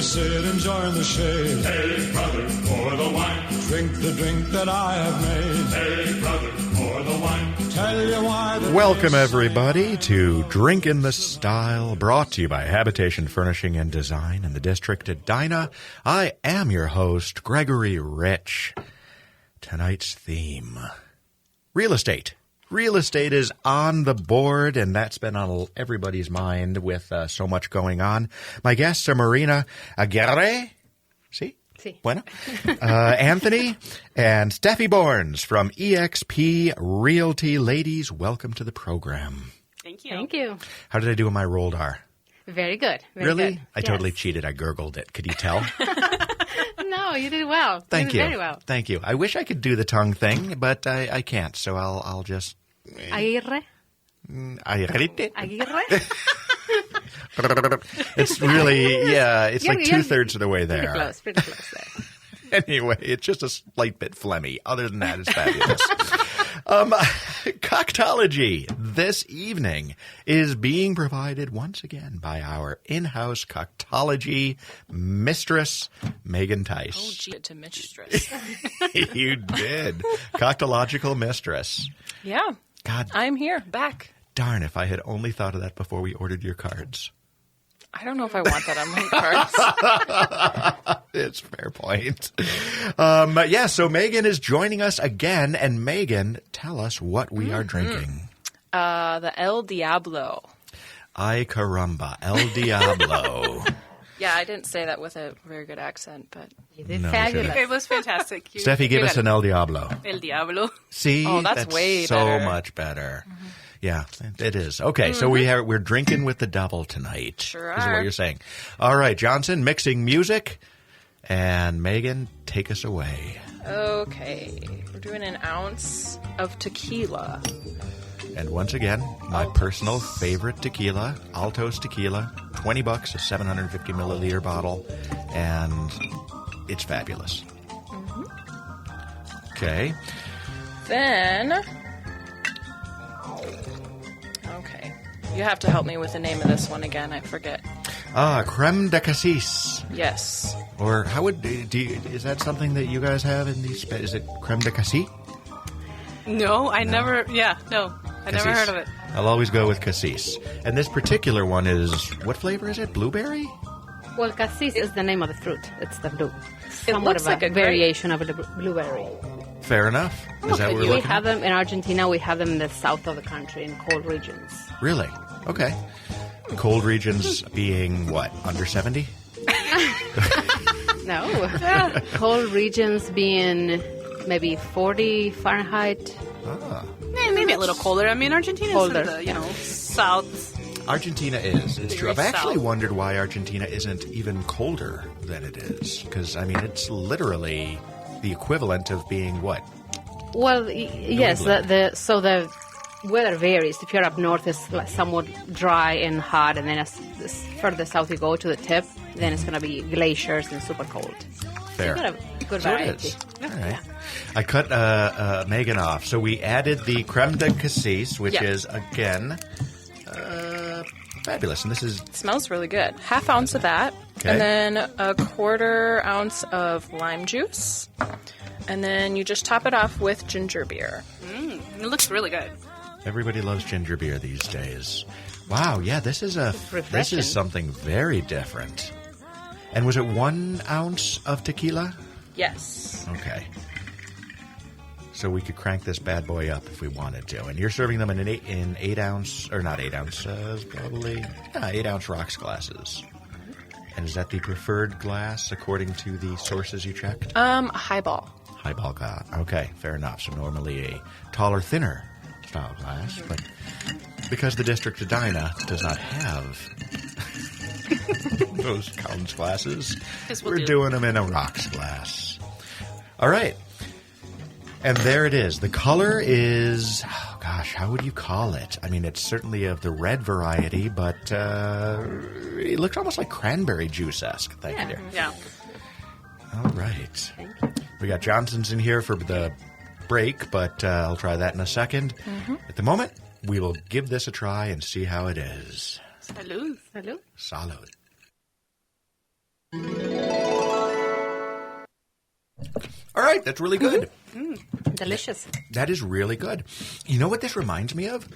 we sit and join the shade. Hey, brother, pour the wine. Drink the drink that I have made. Hey, brother, pour the wine. Tell you why. Welcome, everybody, to Drink in the Style, brought to you by Habitation Furnishing and Design in the District at Edina. I am your host, Gregory Rich. Tonight's theme, real estate. Real estate is on the board, and that's been on everybody's mind with so much going on. My guests are Marina Aguirre. See? Sí. Bueno. Anthony and Steffi Borns from EXP Realty. Ladies, welcome to the program. Thank you. Thank you. How did I do in my rolled R? Very good. Really? Good. I totally cheated. I gurgled it. Could you tell? No, you did well. Thank you. Very well. Thank you. I wish I could do the tongue thing, but I can't. So I'll just. Aguirre. Aguirre. Aguirre. It's really, it's like two-thirds of the way there. Pretty close there. Anyway, it's just a slight bit phlegmy. Other than that, it's fabulous. Coctology this evening is being provided once again by our in-house coctology mistress, Megan Tice. Oh, gee, to mistress. You did. Coctological mistress. Yeah. God. I'm here, back. Darn, if I had only thought of that before we ordered your cards. I don't know if I want that on my cards. It's a fair point. So Megan is joining us again. And Megan, tell us what we are drinking. The El Diablo. Ay caramba, El Diablo. Yeah, I didn't say that with a very good accent, but You did No, fabulous. It was fantastic. Steffi, give us an El Diablo. El Diablo. See, Oh, that's way so better. much better. Mm-hmm. Yeah, it is. Okay, so we're drinking with the devil tonight. Sure Is are. what you're saying. All right, Johnson, mixing music. And Megan, take us away. okay. We're doing an ounce of tequila. And once again, my personal favorite tequila, Altos Tequila, $20, a 750 milliliter bottle, and it's fabulous. Okay. Then, okay. You have to help me with the name of this one again. I forget. Creme de cassis. Yes. Or how would is that something that you guys have in these? Is it creme de cassis? No, I never. Yeah, no, I never heard of it. I'll always go with cassis. And this particular one is, what flavor is it? Blueberry? Well, cassis is the name of the fruit. It's the blue. It Somewhat looks of like a a grape. variation of the blueberry. Fair enough. Is that what we're We looking have at? them in Argentina. We have them in the south of the country in cold regions. Really? Okay. Cold regions being what? Under 70? No. Cold regions being maybe 40 Fahrenheit. Ah. Maybe a little colder. I mean, Argentina Colder, is the south. Argentina is. It's true. I've Very actually south. wondered why Argentina isn't even colder than it is. Because, I mean, it's literally the equivalent of being what? Well, yes. So the weather varies. If you're up north, it's like somewhat dry and hot, and then as further south you go to the tip, then it's going to be glaciers and super cold. Fair. You've got a good So it variety. is. All right. I cut Megan off. So we added the creme de cassis, which Yeah. is, again, fabulous. And this is... It smells really good. Half ounce of that. Okay. And then a quarter ounce of lime juice. And then you just top it off with ginger beer. It looks really good. Everybody loves ginger beer these days. Wow, yeah, this is refreshing. something very different. And was it 1 ounce of tequila? Yes. Okay. So we could crank this bad boy up if we wanted to. And you're serving them in an 8 ounce, or not 8 ounces, probably 8 ounce rocks glasses. And is that the preferred glass according to the sources you checked? Highball. Highball glass. Okay, fair enough. So normally a taller, thinner style glass, but because the District of Edina does not have those Collins glasses, Yes, we'll we're do. doing them in a rocks glass. All right. And there it is. The color is, oh gosh, how would you call it? I mean, it's certainly of the red variety, but it looks almost like cranberry juice-esque. Thank you, dear. Yeah. All right. We got Johnson's in here for the break, but I'll try that in a second. At the moment, we will give this a try and see how it is. Salud. Hello? Salud. All right, that's really good. Delicious. That is really good. You know what this reminds me of?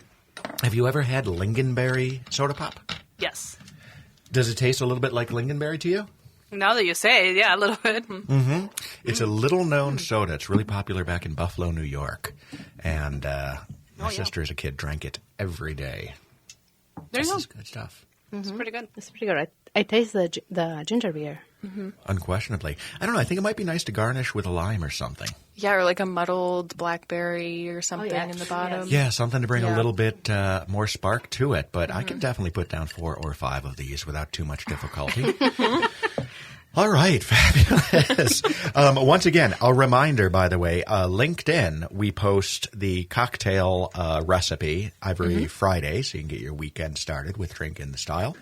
Have you ever had lingonberry soda pop? Yes. Does it taste a little bit like lingonberry to you? Now that you say it, yeah, a little bit. It's a little-known soda. It's really popular back in Buffalo, New York. And my sister as a kid drank it every day. There you This go. is good stuff. It's pretty good. It's pretty good. I taste the ginger beer. Unquestionably. I don't know. I think it might be nice to garnish with a lime or something. Yeah, or like a muddled blackberry or something yeah. in the bottom. Yeah, something to bring a Yeah. little bit more spark to it. But I can definitely put down 4 or 5 of these without too much difficulty. All right, fabulous. Once again, a reminder, by the way, LinkedIn, we post the cocktail recipe every Friday, so you can get your weekend started with Drink in the Style.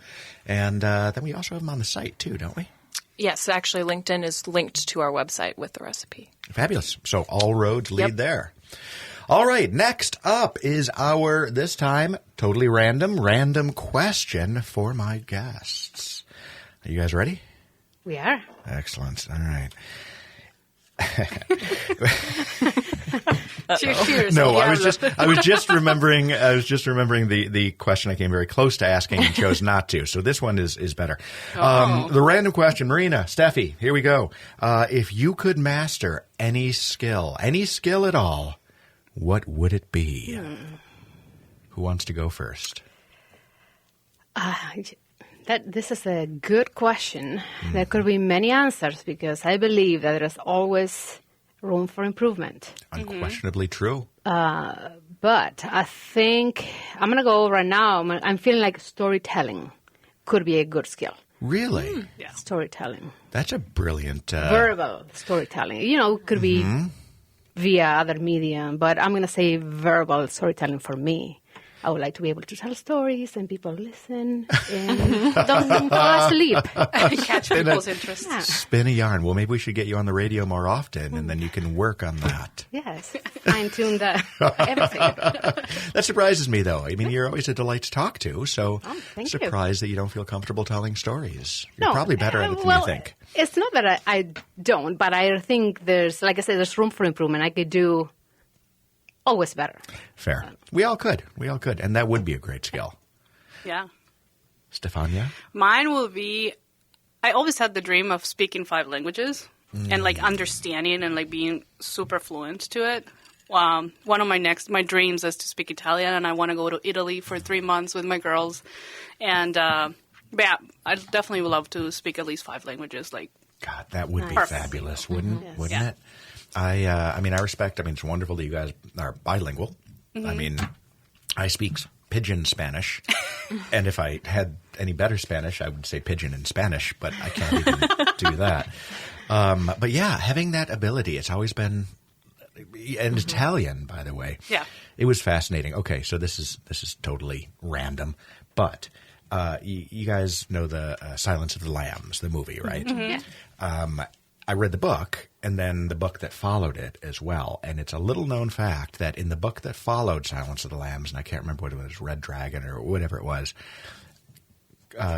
And then we also have them on the site, too, don't we? Yes, actually, LinkedIn is linked to our website with the recipe. Fabulous. So all roads lead Yep. there. All right, next up is our, this time, totally random question for my guests. Are you guys ready? We are. Excellent. All right. Cheers. No, I was just remembering the question I came very close to asking and chose not to. So this one is better. The random question, Marina, Steffi, here we go. If you could master any skill at all, what would it be? Who wants to go first? This is a good question. There could be many answers because I believe that there is always room for improvement. Unquestionably true. But I think I'm going to go right now. I'm feeling like storytelling could be a good skill. Really? Storytelling. That's a brilliant... Verbal storytelling. Could be via other medium, but I'm going to say verbal storytelling for me. I would like to be able to tell stories and people listen and don't fall asleep. Catch people's interest. Yeah. Spin a yarn. Well, maybe we should get you on the radio more often, and then you can work on that. Yes, fine-tune everything. That surprises me, though. I mean, you're always a delight to talk to, so thank you. surprised that you don't feel comfortable telling stories. You're probably better at it than well, you think. It's not that I don't, but I think like I said, there's room for improvement. I could do always better. Fair. We all could. And that would be a great skill. Yeah. Stefania? Mine will be, I always had the dream of speaking 5 languages and like understanding and like being super fluent to it. One of my dreams is to speak Italian, and I want to go to Italy for 3 months with my girls. And but yeah, I definitely would love to speak at least 5 languages. Like, God, that would be Perfect. fabulous, wouldn't Yeah. it? I respect, it's wonderful that you guys are bilingual. I mean, I speak Pidgin Spanish, and if I had any better Spanish, I would say Pidgin in Spanish, but I can't even do that. But yeah, having that ability, it's always been, and Italian, by the way. Yeah. It was fascinating. Okay, so this is totally random, but you guys know the Silence of the Lambs, the movie, right? I read the book, and then the book that followed it as well. And it's a little-known fact that in the book that followed Silence of the Lambs, and I can't remember what it was, Red Dragon or whatever it was,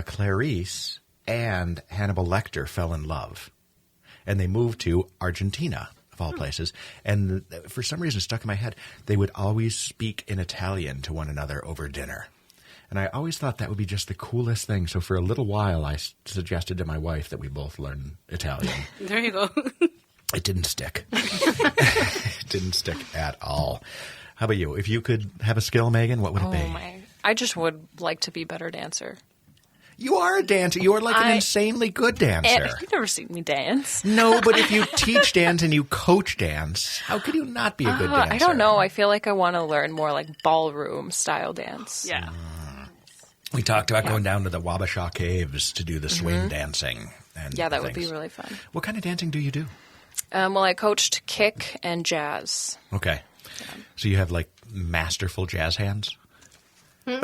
Clarice and Hannibal Lecter fell in love. And they moved to Argentina, of all places. And for some reason, it stuck in my head, they would always speak in Italian to one another over dinner. And I always thought that would be just the coolest thing. So for a little while, I suggested to my wife that we both learn Italian. there you go. It didn't stick. It didn't stick at all. How about you? If you could have a skill, Megan, what would it be? I just would like to be a better dancer. You are a dancer. You are like an insanely good dancer. You've never seen me dance. No, but if you teach dance and you coach dance, how could you not be a good dancer? I don't know. I feel like I want to learn more like ballroom style dance. Yeah. We talked about going down to the Wabasha Caves to do the swing dancing. And Yeah, that would things. be really fun. What kind of dancing do you do? Well, I coached kick and jazz. Okay. So you have like masterful jazz hands? Once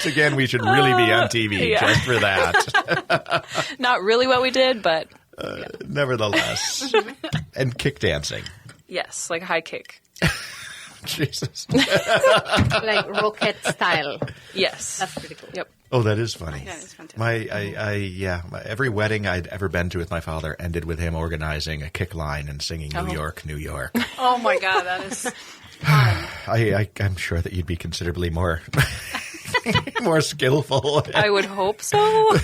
again, we should really be on TV just for that. Not really what we did, but Nevertheless. And kick dancing. yes, like high kick. Jesus. Like rocket style. Yes. That's pretty cool. Yep. Oh, that is funny. That is fantastic. Every wedding I'd ever been to with my father ended with him organizing a kick line and singing New York, New York. Oh my God, that is fun. I'm sure that you'd be considerably more more skillful. I would hope so.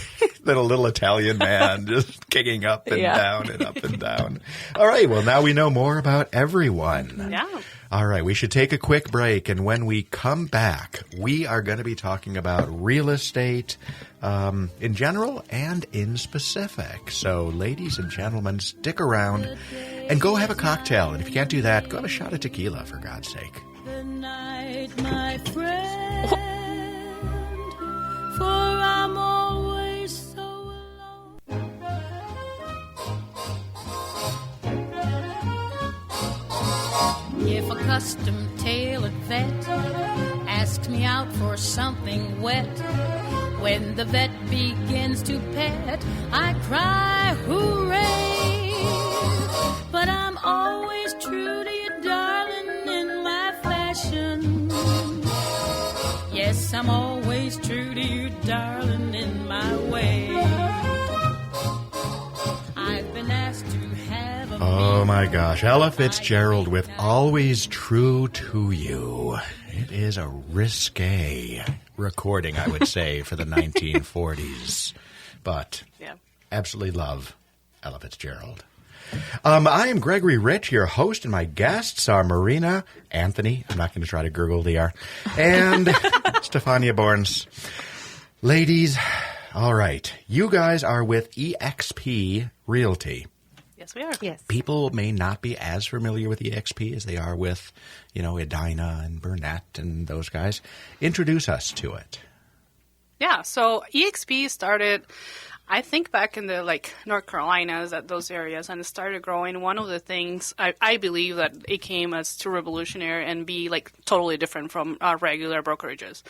Than a little Italian man just kicking up and Yeah. down and up and down. All right, well, now we know more about everyone. Yeah. All right, we should take a quick break, and when we come back, we are going to be talking about real estate in general and in specific. So, ladies and gentlemen, stick around and go have a cocktail. And if you can't do that, go have a shot of tequila, for God's sake. The night, my friend, for I'm always so alone. If a custom-tailored vet asks me out for something wet, when the vet begins to pet, I cry hooray. But I'm always true to you, darling, in my fashion. Yes, I'm always true to you, darling, in my way. I've been asked to have a Oh, my gosh. Ella Fitzgerald with Always True to You. It is a risque recording, I would say, for the 1940s. But Yeah. absolutely love Ella Fitzgerald. I am Gregory Rich, your host, and my guests are Marina, Anthony, I'm not going to try to gurgle the R, and Estefania Borns. Ladies, all right, you guys are with EXP Realty. Yes, we are. Yes. People may not be as familiar with EXP as they are with, Edina and Burnett and those guys. Introduce us to it. Yeah. So EXP started, I think, back in the North Carolinas, at those areas, and it started growing. One of the things I believe that it came as too revolutionary and be totally different from our regular brokerages,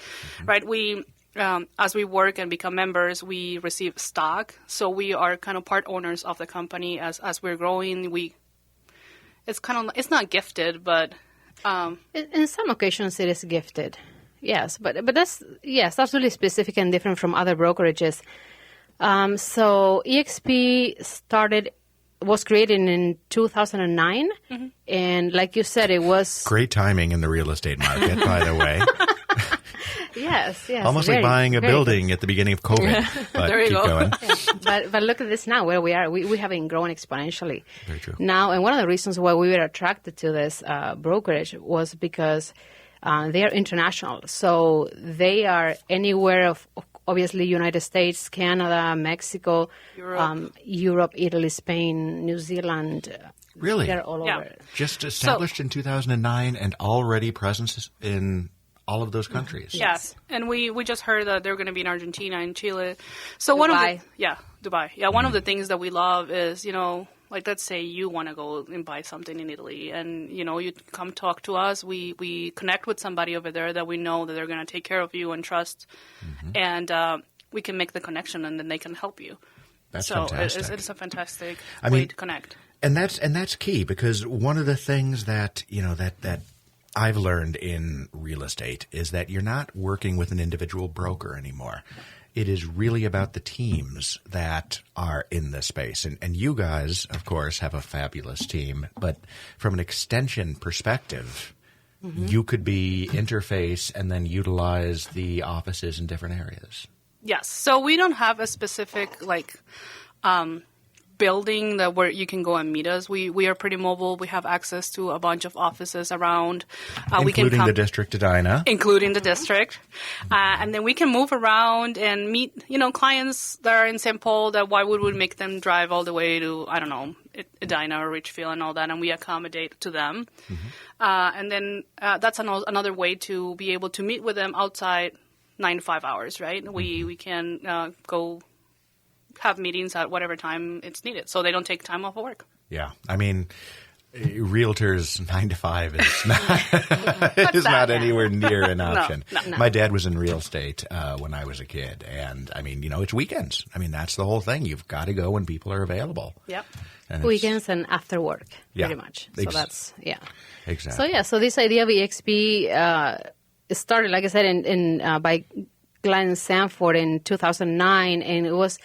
right? We as we work and become members, we receive stock, so we are kind of part owners of the company. As we're growing, it's not gifted, but In some occasions, it is gifted. Yes, but that's really specific and different from other brokerages. So EXP was created in 2009, and like you said, it was Great timing in the real estate market, by the way. yes, Almost like buying a building at the beginning of COVID. But There you keep go. going. But look at this now, where we are. We have been growing exponentially. Very true. Now, and one of the reasons why we were attracted to this brokerage was because they are international. So they are anywhere of obviously United States, Canada, Mexico, Europe, Italy, Spain, New Zealand. Really? They're all Yeah. over. Just established in 2009 and already presence in all of those countries. Yes, and we just heard that they're going to be in Argentina and Chile. So Dubai. Dubai. Yeah, one of the things that we love is, let's say you want to go and buy something in Italy, and you come talk to us. We connect with somebody over there that we know that they're going to take care of you and trust, and we can make the connection, and then they can help you. That's so fantastic. it's a fantastic I way mean, to connect. And that's key, because one of the things that that I've learned in real estate is that you're not working with an individual broker anymore. It is really about the teams that are in this space. And you guys, of course, have a fabulous team. But from an extension perspective, you could be interface and then utilize the offices in different areas. Yes. So we don't have a specific building that where you can go and meet us. We are pretty mobile. We have access to a bunch of offices around. We can Including come, the district Edina. including the district, and then we can move around and meet clients that are in St. Paul. That why would we make them drive all the way to Edina or Richfield and all that, and we accommodate to them. And then that's another way to be able to meet with them outside 9 to 5 hours. Right? We can go have meetings at whatever time it's needed, so they don't take time off of work. Yeah. I mean, realtors 9 to 5 is not anywhere near an option. No. My dad was in real estate when I was a kid, and I mean, it's weekends. I mean, that's the whole thing. You've got to go when people are available. Yep. And it's- Weekends and after work, Yeah. pretty much. So that's, Exactly. So this idea of EXP started, like I said, by Glen Sanford in 2009, and it was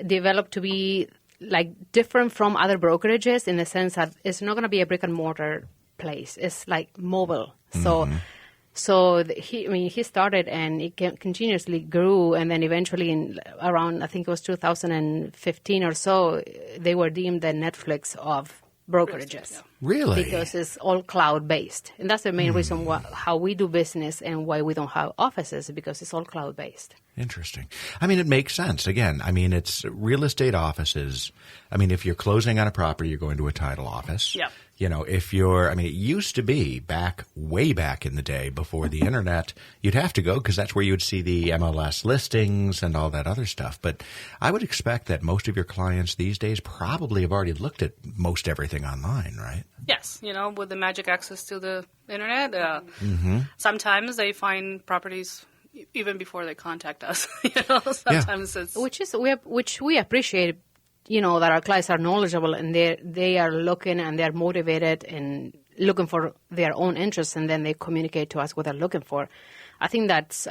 developed to be like different from other brokerages in the sense that it's not going to be a brick and mortar place. It's like mobile. He started and it continuously grew, and then eventually in around, I think it was 2015 or so, they were deemed the Netflix of brokerages. Yeah. Really? Because it's all cloud-based. And that's the main reason how we do business and why we don't have offices, because it's all cloud-based. Interesting. I mean, it makes sense. Again, I mean, it's real estate offices. I mean, if you're closing on a property, you're going to a title office. Yeah. You know, if you're, I mean, it used to be way back in the day before the internet, you'd have to go because that's where you would see the MLS listings and all that other stuff. But I would expect that most of your clients these days probably have already looked at most everything online, right? Yes, you know, with the magic access to the internet, sometimes they find properties even before they contact us. You know, sometimes it's Which we appreciate, you know, that our clients are knowledgeable and they are looking and they're motivated and looking for their own interests, and then they communicate to us what they're looking for. I think that's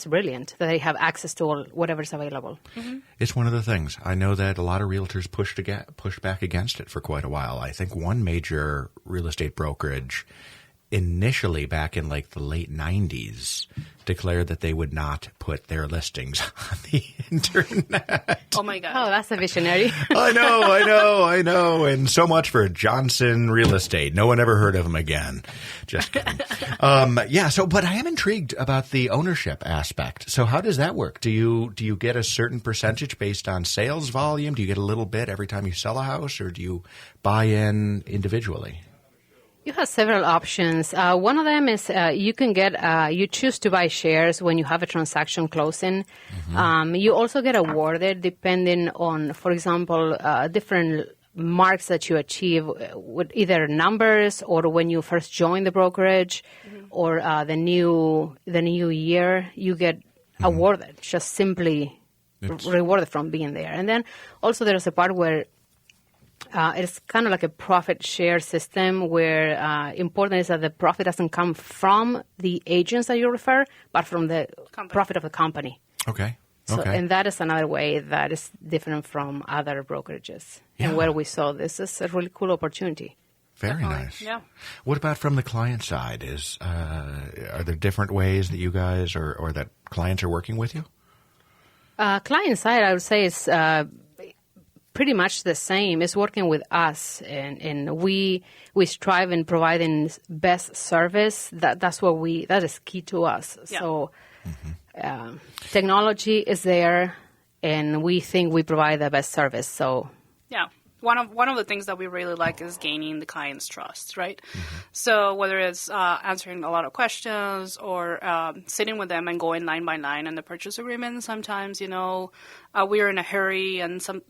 brilliant that they have access to whatever's available. Mm-hmm. It's one of the things. I know that a lot of realtors pushed back against it for quite a while. I think one major real estate brokerage initially back in like the late 90s declared that they would not put their listings on the internet. oh my God. Oh, that's a visionary. I know. And so much for Johnson Real Estate. No one ever heard of them again. Just kidding. But I am intrigued about the ownership aspect. So how does that work? Do you get a certain percentage based on sales volume? Do you get a little bit every time you sell a house, or do you buy in individually? You have several options. One of them is you can get, you choose to buy shares when you have a transaction closing. You also get awarded depending on, for example, different marks that you achieve with either numbers or when you first join the brokerage or the new year, you get awarded, just simply rewarded from being there. And then also there's a part where it's kind of like a profit share system where important is that the profit doesn't come from the agents that you refer, but from the profit of the company. Okay. So, and that is another way that is different from other brokerages. Yeah. And where we saw this is a really cool opportunity. Very nice. Yeah. What about from the client side? Are there different ways that you guys or that clients are working with you? Client side, I would say, is pretty much the same. It's working with us, and we strive in providing best service. That is key to us. Yeah. So technology is there, and we think we provide the best service. So yeah. One of the things that we really like is gaining the client's trust, right? So whether it's answering a lot of questions or sitting with them and going line by line in the purchase agreement, sometimes, we're in a hurry and some,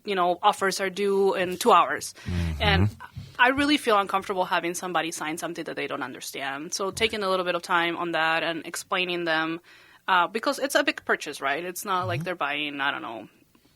offers are due in 2 hours. And I really feel uncomfortable having somebody sign something that they don't understand. So taking a little bit of time on that and explaining them, because it's a big purchase, right? It's not like they're buying, I don't know,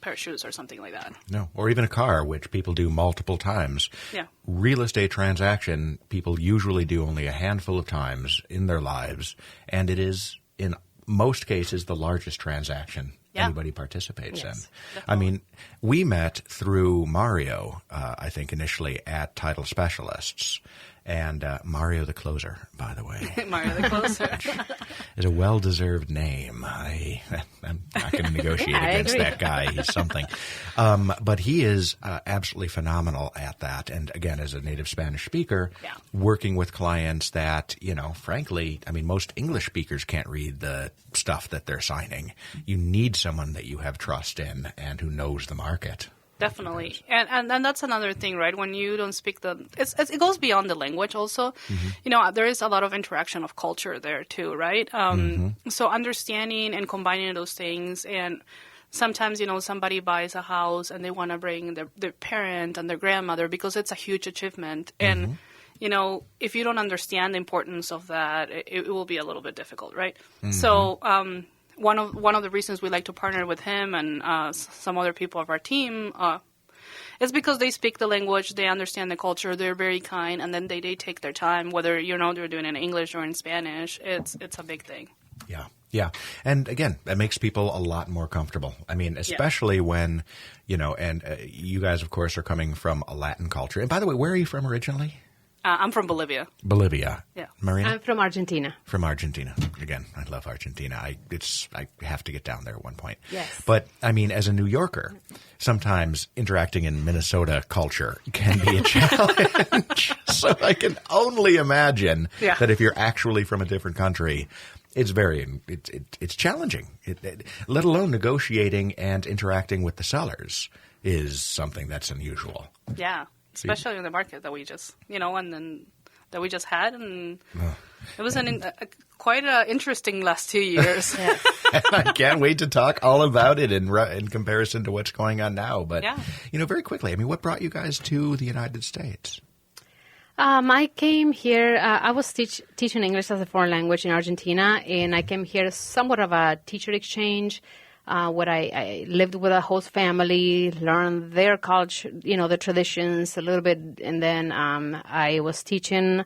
pair of shoes or something like that. No, or even a car, which people do multiple times. Yeah. Real estate transaction, people usually do only a handful of times in their lives, and it is, in most cases, the largest transaction anybody participates in. Definitely. I mean, we met through Mario, I think, initially at Title Specialists. And Mario the Closer, by the way. Mario the Closer. Is a well-deserved name. I'm not going to negotiate against that guy. He's something. But he is absolutely phenomenal at that. And again, as a native Spanish speaker, working with clients that, frankly, I mean, most English speakers can't read the stuff that they're signing. You need someone that you have trust in and who knows the market. Definitely. And that's another thing, right? When you don't speak it goes beyond the language also. There is a lot of interaction of culture there too, right? So understanding and combining those things, and sometimes, somebody buys a house and they want to bring their parent and their grandmother because it's a huge achievement. And, if you don't understand the importance of that, it will be a little bit difficult, right? So, one of the reasons we like to partner with him and some other people of our team is because they speak the language, they understand the culture, they're very kind, and then they take their time, whether they're doing it in English or in Spanish. It's a big thing. Yeah, Yeah. And again, that makes people a lot more comfortable. I mean, especially when, and you guys, of course, are coming from a Latin culture. And by the way, where are you from originally? I'm from Bolivia. Bolivia. Yeah. Marina? I'm from Argentina. From Argentina. Again, I love Argentina. I have to get down there at one point. Yes. But, I mean, as a New Yorker, sometimes interacting in Minnesota culture can be a challenge. So I can only imagine that if you're actually from a different country, it's it's challenging. Let alone negotiating and interacting with the sellers is something that's unusual. Yeah. Especially in the market that we just, and then that we just had, and it was quite an interesting last 2 years. I can't wait to talk all about it in comparison to what's going on now. But very quickly, I mean, what brought you guys to the United States? I came here. I was teaching English as a foreign language in Argentina, and I came here as somewhat of a teacher exchange. Where I lived with a host family, learned their culture, the traditions a little bit, and then I was teaching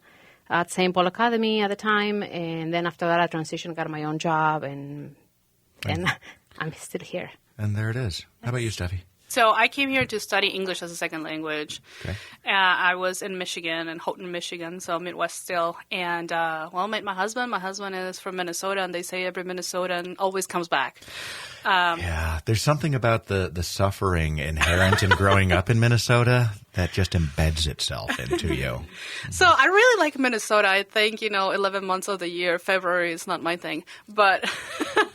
at St. Paul Academy at the time, and then after that I transitioned, got my own job, and I'm still here. And there it is. How about you, Steffi? So I came here to study English as a second language. Okay. I was in Michigan, in Houghton, Michigan, so Midwest still. And, met my husband. My husband is from Minnesota, and they say every Minnesotan always comes back. There's something about the suffering inherent in growing up in Minnesota that just embeds itself into you. So I really like Minnesota. I think, 11 months of the year. February is not my thing. But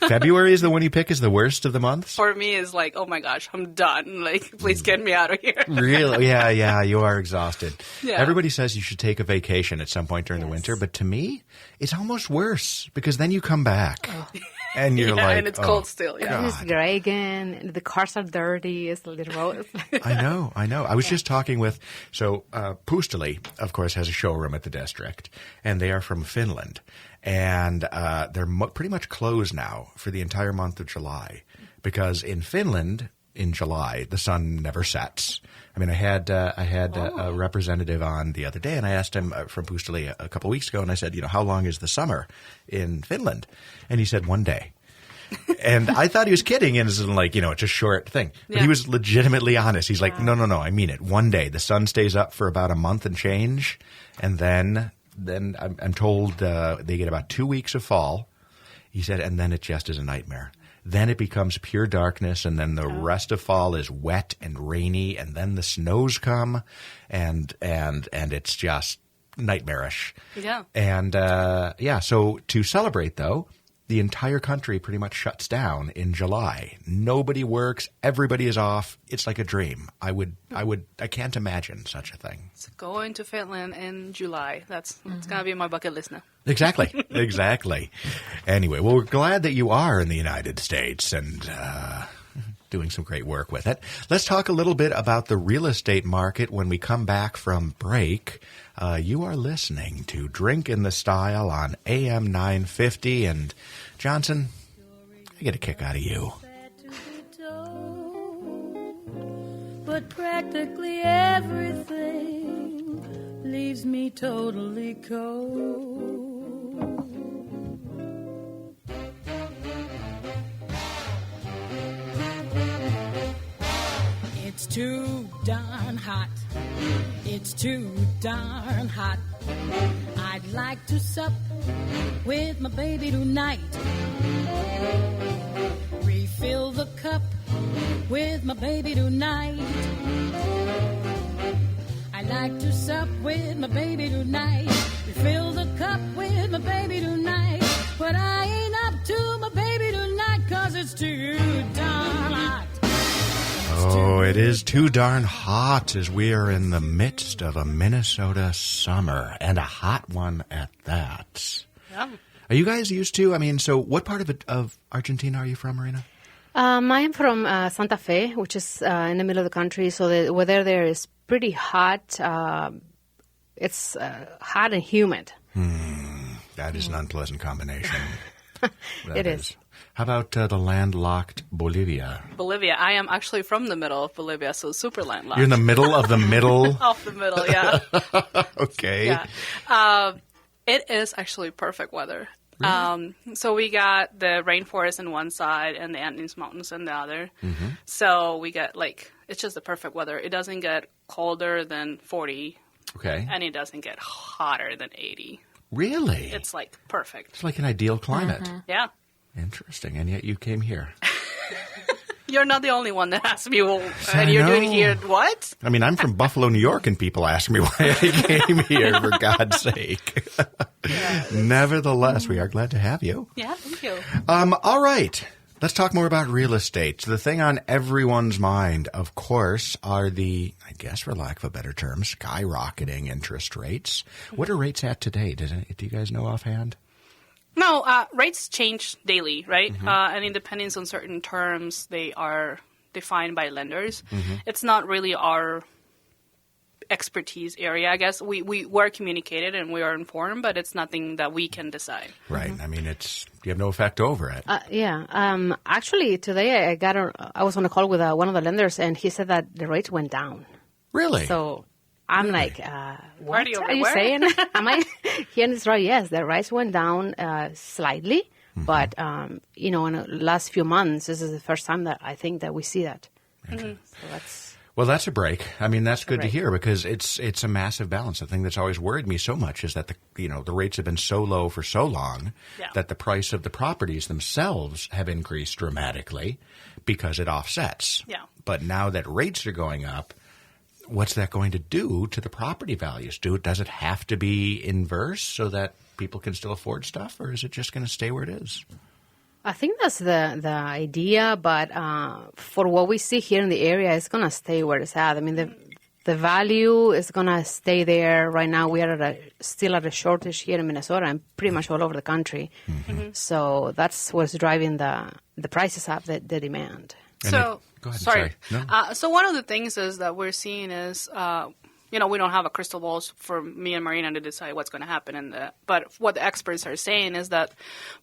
February is the one you pick as the worst of the months? For me, it's like, oh my gosh, I'm done. Like, please get me out of here. Really? Yeah, you are exhausted. Yeah. Everybody says you should take a vacation at some point during the winter, but to me, it's almost worse because then you come back. Oh. And you're like, and it's cold still. Yeah, it's gray again. The cars are dirty. It's a little. I know. I was just talking with Pustali, of course, has a showroom at the district, and they are from Finland, and they're pretty much closed now for the entire month of July because in Finland in July the sun never sets. I mean, I had a representative on the other day, and I asked him from Pustali a couple weeks ago, and I said, how long is the summer in Finland? And he said 1 day. And I thought he was kidding, and it's like, it's a short thing. But he was legitimately honest. He's like, no, I mean it. 1 day. The sun stays up for about a month and change, and then I'm told they get about 2 weeks of fall. He said, and then it just is a nightmare. Then it becomes pure darkness, and then the rest of fall is wet and rainy, and then the snows come, and it's just nightmarish. Yeah. And so to celebrate, though, the entire country pretty much shuts down in July. Nobody works. Everybody is off. It's like a dream. I can't imagine such a thing. So going to Finland in July. That's going to be my bucket list now. Exactly. Anyway, well, we're glad that you are in the United States and doing some great work with it. Let's talk a little bit about the real estate market when we come back from break. You are listening to Drink in the Style on AM 950. And Johnson, I get a kick out of you. But practically everything leaves me totally cold. It's too darn hot. It's too darn hot. I'd like to sup with my baby tonight. Refill the cup with my baby tonight. I'd like to sup with my baby tonight. Refill the cup with my baby tonight. But I ain't up to my baby tonight, 'cause it's too darn hot. Oh, it is too darn hot as we are in the midst of a Minnesota summer, and a hot one at that. Yeah. Are you guys used to, so what part of Argentina are you from, Marina? I am from Santa Fe, which is in the middle of the country, so the weather there is pretty hot. It's hot and humid. That is an unpleasant combination. It is. How about the landlocked Bolivia? Bolivia. I am actually from the middle of Bolivia, so super landlocked. You're in the middle of the middle? Off the middle, yeah. Okay. Yeah. It is actually perfect weather. So we got the rainforest on one side and the Andes Mountains on the other. So we get it's just the perfect weather. It doesn't get colder than 40. Okay. And it doesn't get hotter than 80. Really? It's perfect. It's like an ideal climate. Yeah. Interesting. And yet you came here. You're not the only one that asked me, well, I and you're know. doing here what? I mean, I'm from Buffalo, New York, and people ask me why I came here, for God's sake. Nevertheless, we are glad to have you. Yeah, thank you. All right. Let's talk more about real estate. The thing on everyone's mind, of course, are the, I guess for lack of a better term, skyrocketing interest rates. What are rates at today? Do you guys know offhand? No, rates change daily, right? And it depends on certain terms. They are defined by lenders. It's not really our expertise area, I guess. We were communicated and we are informed, but it's nothing that we can decide. Right. I mean, you have no effect over it. Actually, today I was on a call with one of the lenders, and he said that the rates went down. Really? So I'm like, what Party are you everywhere? saying? Am I hearing this right? Yes, the rates went down slightly, but in the last few months, this is the first time that I think that we see that. So that's a break. I mean, that's good to break. hear, because it's a massive balance. The thing that's always worried me so much is that the rates have been so low for so long that the price of the properties themselves have increased dramatically because it offsets. Yeah. But now that rates are going up, what's that going to do to the property values? Does it have to be inverse so that people can still afford stuff, or is it just going to stay where it is? I think that's the idea, but for what we see here in the area, it's going to stay where it's at. I mean, the value is going to stay there. Right now, we are still at a shortage here in Minnesota and pretty much all over the country. So that's what's driving the prices up, the demand. So, go ahead. sorry. No. So one of the things is that we're seeing is, we don't have a crystal ball for me and Marina to decide what's going to happen. But what the experts are saying is that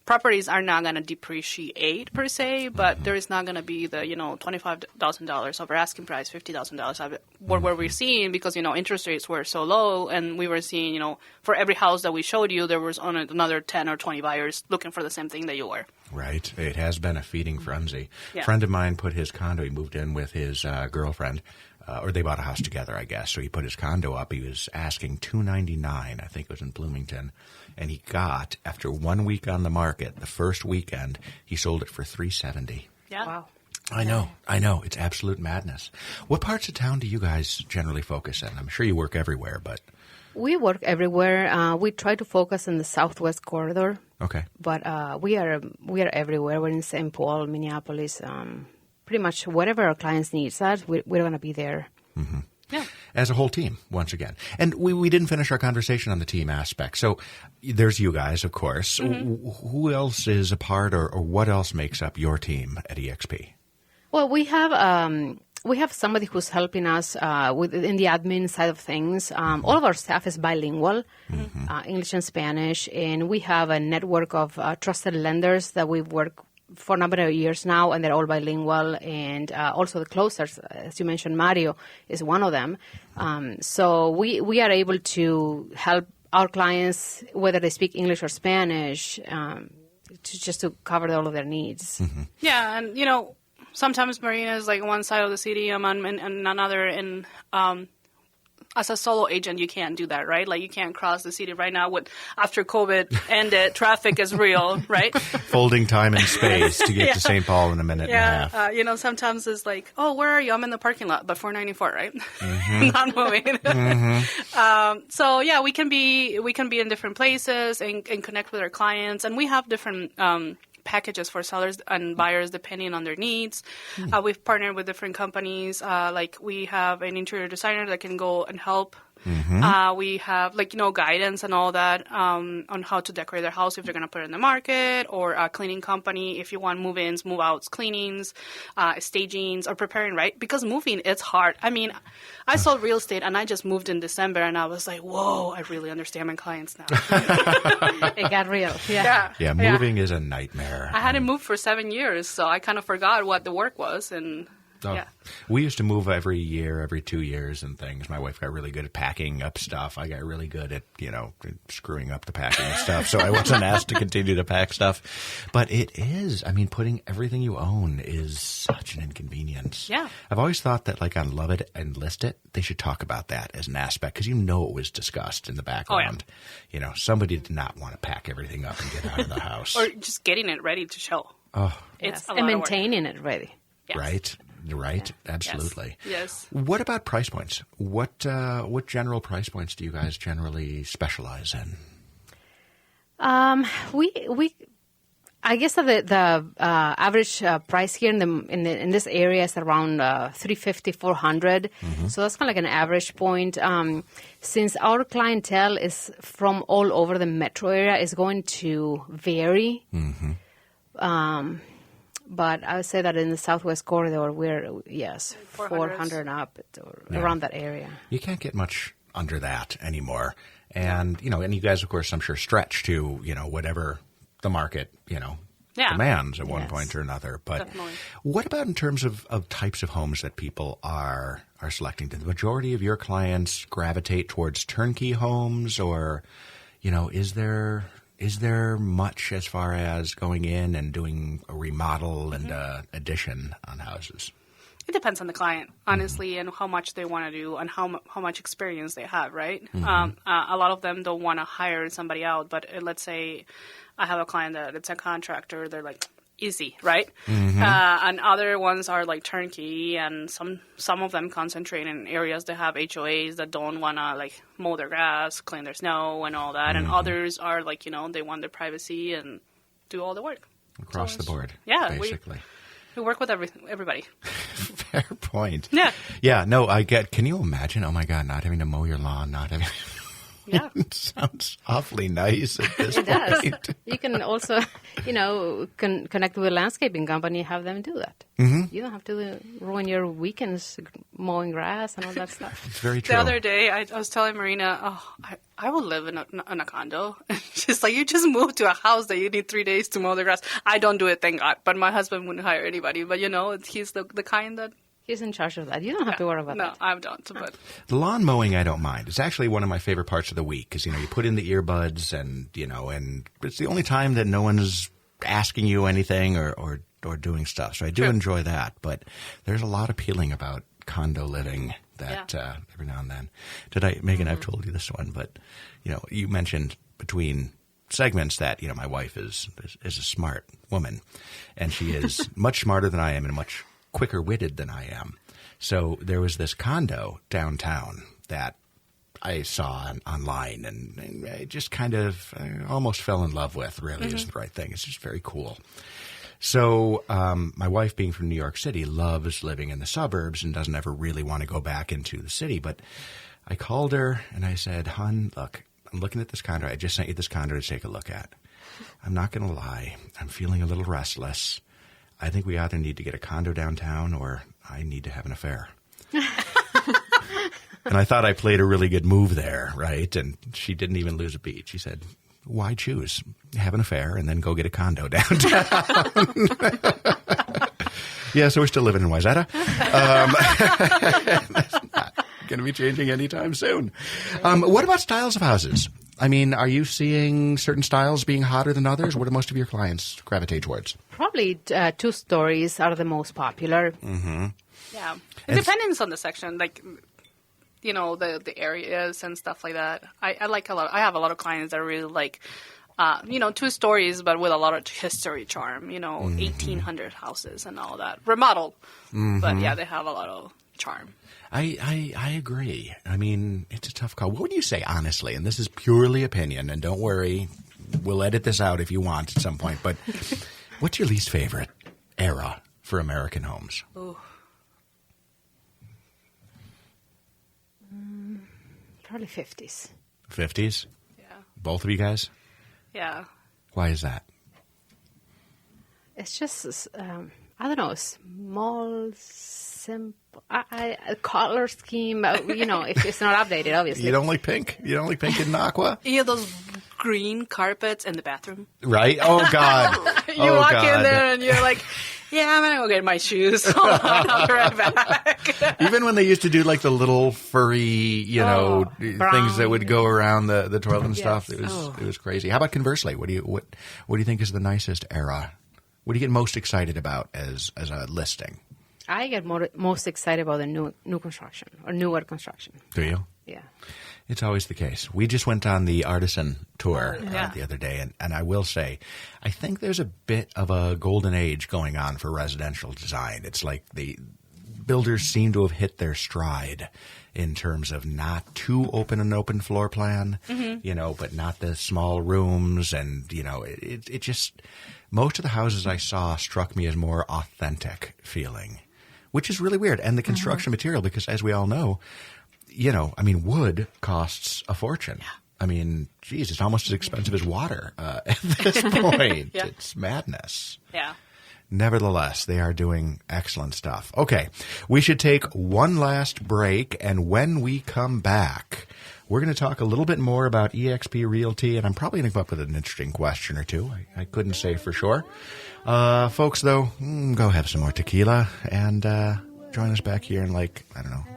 properties are not going to depreciate per se, but there is not going to be the, $25,000 over asking price, $50,000 what we're seeing, because, interest rates were so low, and we were seeing, for every house that we showed you, there was another 10 or 20 buyers looking for the same thing that you were. Right. It has been a feeding frenzy. Yeah. A friend of mine put his condo, he moved in with his girlfriend, or they bought a house together, I guess. So he put his condo up. He was asking $299, I think it was in Bloomington. And he got, after 1 week on the market, the first weekend, he sold it for $370. Yeah. Wow. I know. It's absolute madness. What parts of town do you guys generally focus in? I'm sure you work everywhere, but... We work everywhere. We try to focus in the southwest corridor. Okay. But we are everywhere. We're in St. Paul, Minneapolis, pretty much whatever our clients need us, we're going to be there. Yeah. As a whole team, once again. And we didn't finish our conversation on the team aspect. So there's you guys, of course. Who else is a part, or what else makes up your team at EXP? Well, we have somebody who's helping us in the admin side of things. All of our staff is bilingual, English and Spanish, and we have a network of trusted lenders that we've worked for a number of years now, and they're all bilingual. And also the closers, as you mentioned, Mario is one of them. So we are able to help our clients, whether they speak English or Spanish, to cover all of their needs. Yeah, and sometimes Marina is like one side of the city, and another. And as a solo agent, you can't do that, right? Like, you can't cross the city right now. After COVID ended, traffic is real, right? Folding time and space to get to St. Paul in a minute and a half. Sometimes it's like, oh, where are you? I'm in the parking lot, but 494, right? Not moving. So yeah, we can be in different places and connect with our clients, and we have different packages for sellers and buyers depending on their needs. We've partnered with different companies. Like, we have an interior designer that can go and help. We have guidance and all that on how to decorate their house if they're going to put it in the market, or a cleaning company if you want move-ins, move-outs, cleanings, stagings, or preparing, right? Because moving, it's hard. I mean, I sold real estate and I just moved in December, and I was like, whoa, I really understand my clients now. It got real. Yeah, moving is a nightmare. I hadn't moved for 7 years, so I kind of forgot what the work was, and Oh, Yeah. we used to move every year, every 2 years and things. My wife got really good at packing up stuff. I got really good at, screwing up the packing and stuff. So I wasn't asked to continue to pack stuff. But it is, putting everything you own is such an inconvenience. Yeah. I've always thought that like on Love It and List It, they should talk about that as an aspect because it was discussed in the background. Somebody did not want to pack everything up and get out of the house. Or just getting it ready to show. Oh, It's a lot and of work. maintaining it ready. Yes. right. Right, absolutely. Yes. What about price points? What general price points do you guys generally specialize in? I guess the average price here in this area is around $350, $400. So that's kind of like an average point. Since our clientele is from all over the metro area, it's going to vary. But I would say that in the Southwest Corridor, we're 400 up or around that area. You can't get much under that anymore, and and you guys, of course, I'm sure stretch to whatever the market demands at one point or another. But Definitely. what about in terms of types of homes that people are selecting? Do the majority of your clients gravitate towards turnkey homes, or is there much as far as going in and doing a remodel and addition on houses? It depends on the client, honestly, and how much they want to do and how much experience they have, right? A lot of them don't want to hire somebody out, but let's say I have a client that it's a contractor. They're like, easy, right? And other ones are like turnkey, and some of them concentrate in areas that have HOAs that don't want to like mow their grass, clean their snow, and all that. And others are like, they want their privacy and do all the work. Across the board, Yeah, basically. We work with everybody. Fair point. Yeah. Yeah, no, I get, can you imagine, oh my God, not having to mow your lawn, not having, Yeah. it sounds awfully nice at this It does. point. You can also, connect with a landscaping company and have them do that. You don't have to ruin your weekends mowing grass and all that stuff. It's very true. The other day, I was telling Marina, I would live in a condo. She's like, you just moved to a house that you need 3 days to mow the grass. I don't do it, thank God. But my husband wouldn't hire anybody. But, he's the kind that... He's in charge of that. You don't have to worry about No, that. I don't. But The lawn mowing, I don't mind. It's actually one of my favorite parts of the week because, you put in the earbuds and it's the only time that no one's asking you anything or doing stuff. So I do enjoy that. But there's a lot appealing about condo living that every now and then. Megan, I've told you this one, but, you mentioned between segments that, my wife is a smart woman, and she is much smarter than I am and much quicker-witted than I am. So there was this condo downtown that I saw online, and I just kind of almost fell in love with, really isn't the right thing. It's just very cool. So my wife, being from New York City, loves living in the suburbs and doesn't ever really want to go back into the city. But I called her, and I said, hon, look, I'm looking at this condo. I just sent you this condo to take a look at. I'm not going to lie. I'm feeling a little restless. I think we either need to get a condo downtown or I need to have an affair. And I thought I played a really good move there, right? And she didn't even lose a beat. She said, why choose? Have an affair and then go get a condo downtown. Yeah, so we're still living in Wayzata. That's not going to be changing anytime soon. What about styles of houses? Are you seeing certain styles being hotter than others? What do most of your clients gravitate towards? Probably 2 stories are the most popular. yeah, it depends on the section, like the areas and stuff like that. I like a lot. I have a lot of clients that really like, 2 stories, but with a lot of history charm. 1800 houses and all that remodel. But yeah, they have a lot of charm. I agree. It's a tough call. What would you say, honestly? And this is purely opinion, and don't worry, we'll edit this out if you want at some point. But what's your least favorite era for American homes? Ooh. Probably 50s. 50s? Yeah. Both of you guys? Yeah. Why is that? It's just, I don't know, small, simple. Color scheme, if it's not updated, obviously. You don't like pink? You don't like pink and aqua? Yeah, those green carpets in the bathroom. Right? Oh, God. You walk in there and you're like, Yeah, I'm going to go get my shoes. Hold on, I'll be right back. Even when they used to do like the little furry, things that would go around the toilet and stuff, it was crazy. How about conversely? What do you think is the nicest era? What do you get most excited about as a listing? I get most excited about the new construction or newer construction. Do you? Yeah. It's always the case. We just went on the artisan tour the other day, and I will say, I think there's a bit of a golden age going on for residential design. It's like the builders seem to have hit their stride in terms of not too open floor plan, but not the small rooms, and it just most of the houses I saw struck me as more authentic feeling, which is really weird. And the construction material, because as we all know, wood costs a fortune. Yeah. I mean, geez, it's almost as expensive as water at this point. Yeah. It's madness. Yeah. Nevertheless, they are doing excellent stuff. Okay, we should take one last break, and when we come back, we're going to talk a little bit more about EXP Realty, and I'm probably going to come up with an interesting question or two. I couldn't say for sure. Folks, though, go have some more tequila, and join us back here in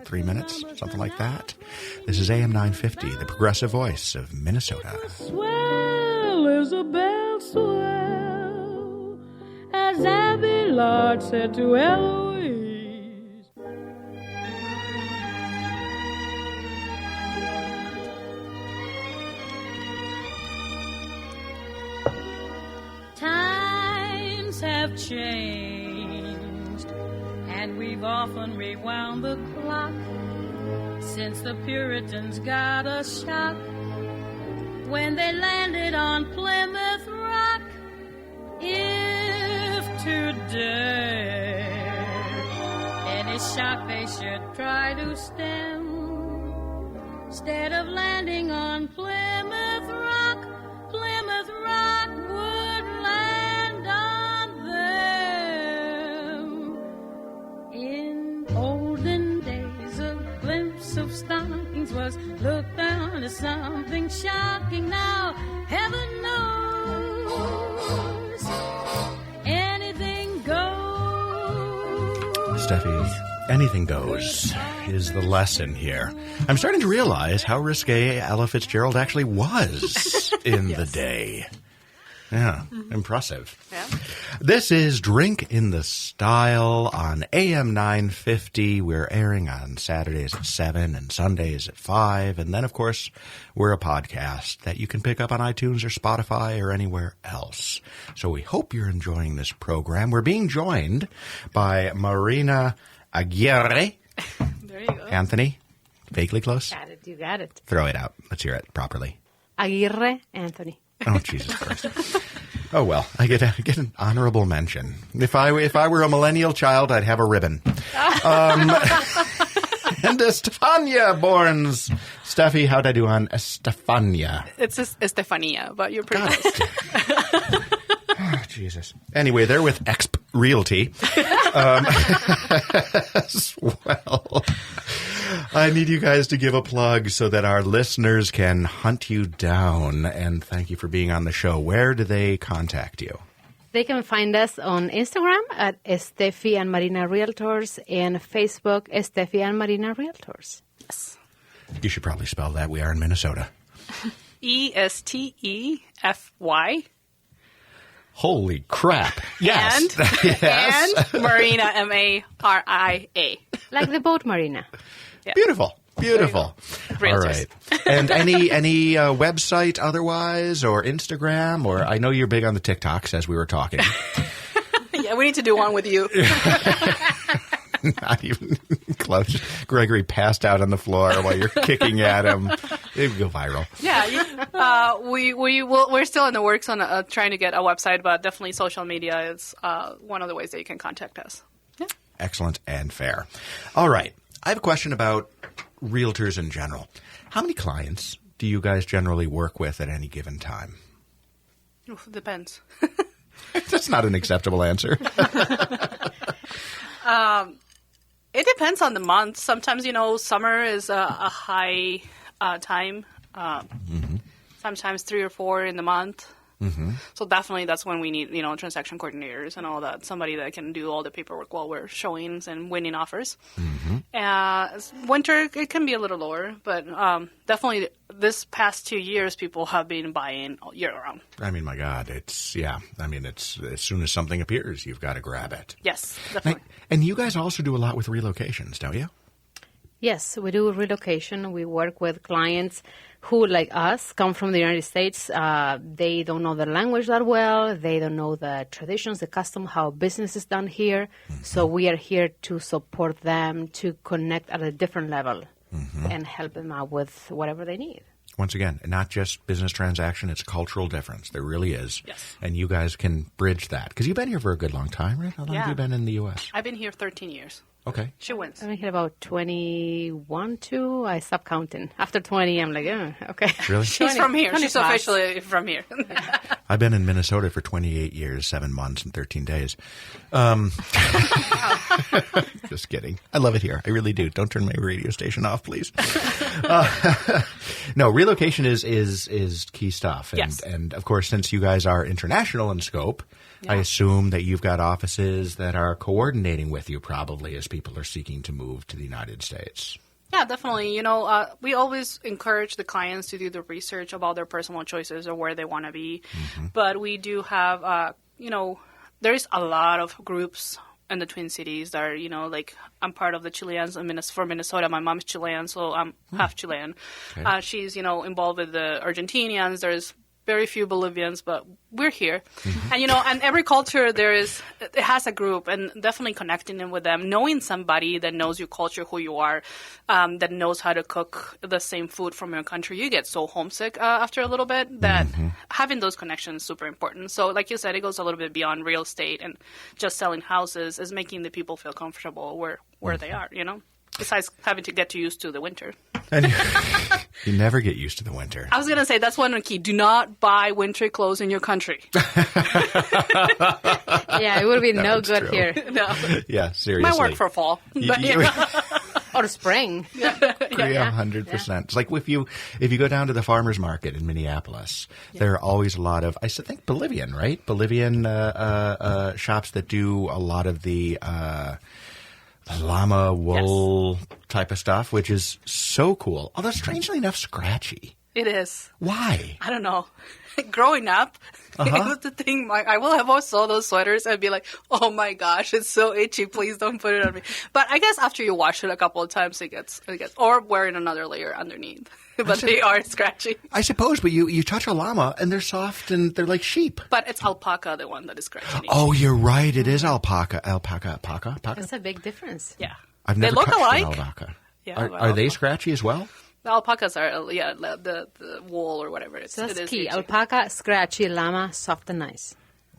3 minutes, something like that. This is AM 950, the progressive voice of Minnesota. Swell, Isabel, swell, as Abelard said to Eloise. Times have changed, and we've often rewound the clock since the Puritans got a shock when they landed on Plymouth Rock. If today any shock they should try to stem, instead of landing on Plymouth Rock would land on them. In olden days, a glimpse of stockings was looked on as something shocking. Now, heaven knows, anything goes. Steffi, anything goes is the lesson here. I'm starting to realize how risque Ella Fitzgerald actually was in the day. Yeah, impressive. Yeah. This is Drink in the Style on AM 950. We're airing on Saturdays at 7 and Sundays at 5. And then, of course, we're a podcast that you can pick up on iTunes or Spotify or anywhere else. So we hope you're enjoying this program. We're being joined by Marina Aguirre. There you go. Anthony, vaguely close. Got it. You got it. Throw it out. Let's hear it properly. Aguirre-Anthony. Oh, Jesus Christ. Oh, well, I get an honorable mention. If I were a millennial child, I'd have a ribbon. And Estefania borns. Steffi, how'd I do on Estefania? It's Estefania, but you're pretty close. Oh, Jesus. Anyway, they're with EXP Realty. As well. I need you guys to give a plug so that our listeners can hunt you down. And thank you for being on the show. Where do they contact you? They can find us on Instagram at Estefi and Marina Realtors and Facebook, Estefi and Marina Realtors. Yes. You should probably spell that. We are in Minnesota. Estefy. Holy crap. Yes. And, yes. and Marina, Maria. Like the boat Marina. Yeah. Beautiful. Beautiful. Realtors. All right. And any website otherwise or Instagram? Or I know you're big on the TikToks as we were talking. Yeah, we need to do one with you. Not even close. Gregory passed out on the floor while you're kicking at him. It would go viral. Yeah, we're still in the works on trying to get a website, but definitely social media is one of the ways that you can contact us. Yeah. Excellent and fair. All right. I have a question about realtors in general. How many clients do you guys generally work with at any given time? Oof, depends. That's not an acceptable answer. It depends on the month. Sometimes, summer is a high time. Sometimes 3 or 4 in the month. So definitely that's when we need, transaction coordinators and all that, somebody that can do all the paperwork while we're showings and winning offers. Winter, it can be a little lower, but definitely this past 2 years, people have been buying year round. I mean, my God, it's as soon as something appears, you've got to grab it. Yes, definitely. And you guys also do a lot with relocations, don't you? Yes, we do relocation. We work with clients who, like us, come from the United States. They don't know the language that well. They don't know the traditions, the custom, how business is done here. So we are here to support them to connect at a different level and help them out with whatever they need. Once again, not just business transaction, it's cultural difference. There really is. Yes. And you guys can bridge that. Because you've been here for a good long time, right? How long have you been in the U.S.? I've been here 13 years. Okay. She wins. I've been here about 21, 2. I stopped counting. After 20, I'm like, okay. Really? She's from here. She's 25. officially from here. I've been in Minnesota for 28 years, 7 months, and 13 days. Just kidding. I love it here. I really do. Don't turn my radio station off, please. No, relocation is key stuff. And, Yes. and of course, since you guys are international in scope, I assume that you've got offices that are coordinating with you probably as people are seeking to move to the United States. Yeah, definitely. We always encourage the clients to do the research about their personal choices or where they want to be. But we do have, there's a lot of groups in the Twin Cities that are, like I'm part of the Chileans for Minnesota. My mom's Chilean, so I'm half Chilean. Okay. She's, involved with the Argentinians. There's very few Bolivians, but we're here. And, and every culture it has a group, and definitely connecting in with them, knowing somebody that knows your culture, who you are, that knows how to cook the same food from your country. You get so homesick after a little bit that having those connections is super important. So like you said, it goes a little bit beyond real estate and just selling houses, is making the people feel comfortable where they are, besides having to get used to the winter. And you never get used to the winter. I was going to say, that's one key. Do not buy winter clothes in your country. Yeah, it would be no That's good true. here. No. Yeah, seriously. Might work for fall. But, Or spring. Yeah, 100%. It's like if you go down to the farmer's market in Minneapolis, there are always a lot of, I think Bolivian, right? Bolivian shops that do a lot of the llama wool type of stuff, which is so cool. Although strangely enough, scratchy. It is. Why? I don't know. Growing up, it was the thing. I will have also those sweaters and be like, oh my gosh, it's so itchy. Please don't put it on me. But I guess after you wash it a couple of times, it gets, or wearing another layer underneath. But they are scratchy. I suppose, but you touch a llama and they're soft and they're like sheep. But it's alpaca, the one that is scratchy. Oh, you're right. It is alpaca. Alpaca. That's a big difference. Yeah. I've never they look touched alike. an alpaca. Yeah, Are they scratchy as well? The alpacas are, the wool or whatever. So it that's is key. itchy. Alpaca, scratchy, llama, soft and nice.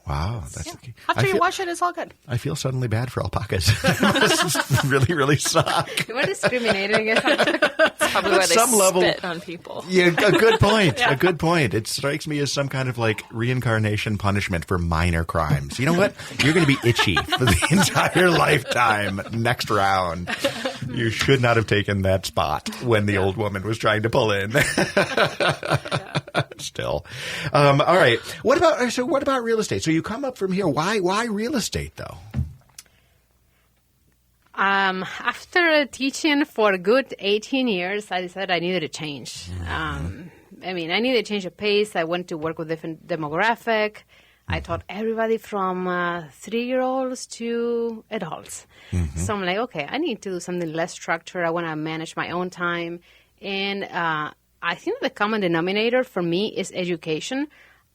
Wow, that's the key. After you wash it, it's all good. I feel suddenly bad for alpacas. This really, really suck. We're discriminating. That's probably why they some level- spit on people. Yeah, a good point. A good point. It strikes me as some kind of like reincarnation punishment for minor crimes. You know what? You're going to be itchy for the entire lifetime. Next round. You should not have taken that spot when the old woman was trying to pull in. Still. All right. What about real estate? So you come up from here. Why real estate though? After teaching for a good 18 years, I decided I needed a change. I needed a change of pace. I went to work with different demographic. I taught everybody from 3-year-olds to adults. So I'm like, okay, I need to do something less structured. I want to manage my own time. And I think the common denominator for me is education.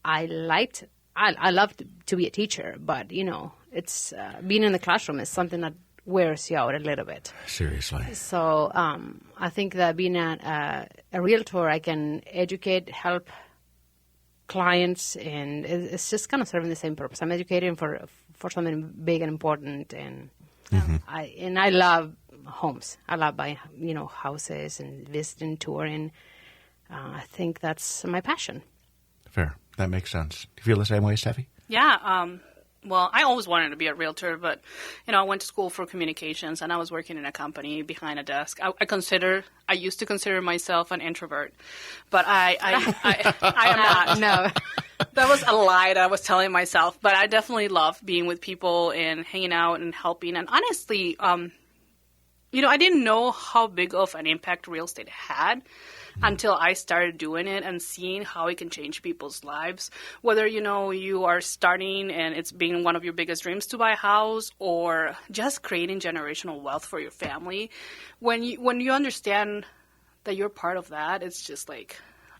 I love to be a teacher, but, it's being in the classroom is something that wears you out a little bit. Seriously. So I think that being a realtor, I can educate, help clients, and it's just kind of serving the same purpose. I'm educating for something big and important, and I love homes. I love buying, houses and visiting, touring. I think that's my passion. Fair. That makes sense. Do you feel the same way, Steffi? Yeah. Well, I always wanted to be a realtor, but, I went to school for communications, and I was working in a company behind a desk. I used to consider myself an introvert, but I am not. No. That was a lie that I was telling myself, but I definitely love being with people and hanging out and helping. And honestly, I didn't know how big of an impact real estate had until I started doing it and seeing how it can change people's lives. Whether, you are starting and it's being one of your biggest dreams to buy a house, or just creating generational wealth for your family. When you understand that you're part of that, it's just like,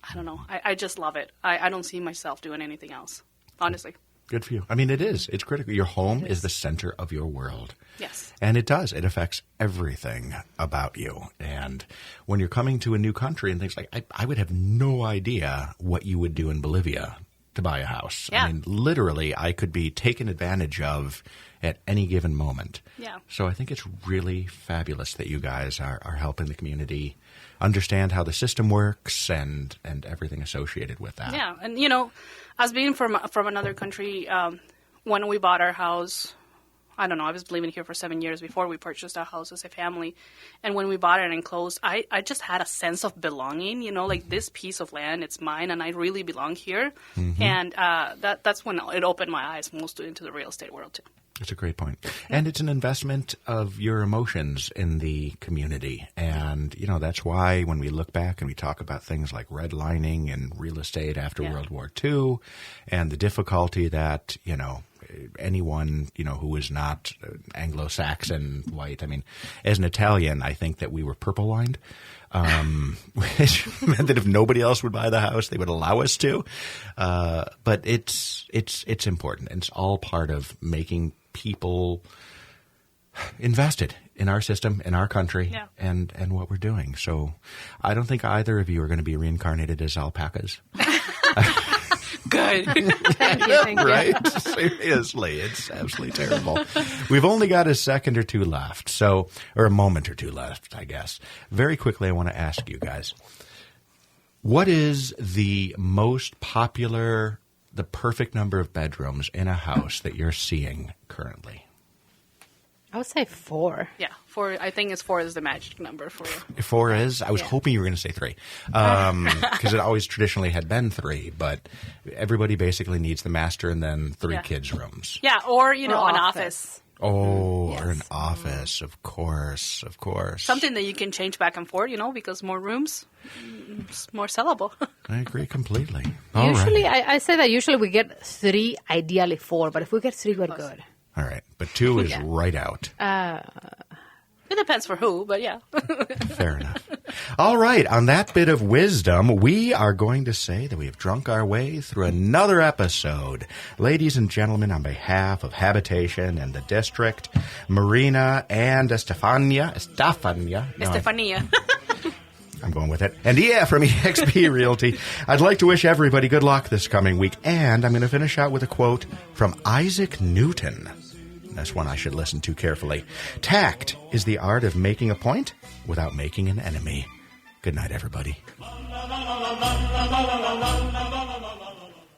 I don't know. I just love it. I don't see myself doing anything else, honestly. Good for you. I mean, it is. It's critical. Your home is the center of your world. Yes. And it does. It affects everything about you. And when you're coming to a new country and things like, I would have no idea what you would do in Bolivia to buy a house. Yeah. I mean, literally, I could be taken advantage of at any given moment. Yeah. So I think it's really fabulous that you guys are helping the community understand how the system works and everything associated with that. Yeah. And, as being from another country, when we bought our house, I don't know, I was living here for 7 years before we purchased our house as a family. And when we bought it and closed, I just had a sense of belonging, like this piece of land, it's mine and I really belong here. Mm-hmm. And that's when it opened my eyes most into the real estate world too. That's a great point. And it's an investment of your emotions in the community. And, that's why when we look back and we talk about things like redlining and real estate after World War II and the difficulty that, anyone, who is not Anglo-Saxon white. I mean, as an Italian, I think that we were purple-lined, which meant that if nobody else would buy the house, they would allow us to. But it's important. And it's all part of making people invested in our system, in our country, and what we're doing. So I don't think either of you are going to be reincarnated as alpacas. Good. Thank you. Right? Seriously, it's absolutely terrible. We've only got a second or two left, or a moment or two left, I guess. Very quickly, I want to ask you guys, what is the most popular, the perfect number of bedrooms in a house that you're seeing currently? I would say 4. Yeah, 4. I think 4 is the magic number for 4 is? I was hoping you were going to say 3, because it always traditionally had been 3. But everybody basically needs the master and then 3 kids' rooms. Yeah, or an office. Oh, or an office, of course. Something that you can change back and forth, because more rooms, it's more sellable. I agree completely. Usually, I say that usually we get 3, ideally 4. But if we get 3, we're good. All right, but 2 is right out. It depends for who, but yeah. Fair enough. All right, on that bit of wisdom, we are going to say that we have drunk our way through another episode. Ladies and gentlemen, on behalf of Habitation and the District, Marina and Estefania. I'm going with it. And from EXP Realty, I'd like to wish everybody good luck this coming week. And I'm going to finish out with a quote from Isaac Newton. That's one I should listen to carefully. Tact is the art of making a point without making an enemy. Good night, everybody.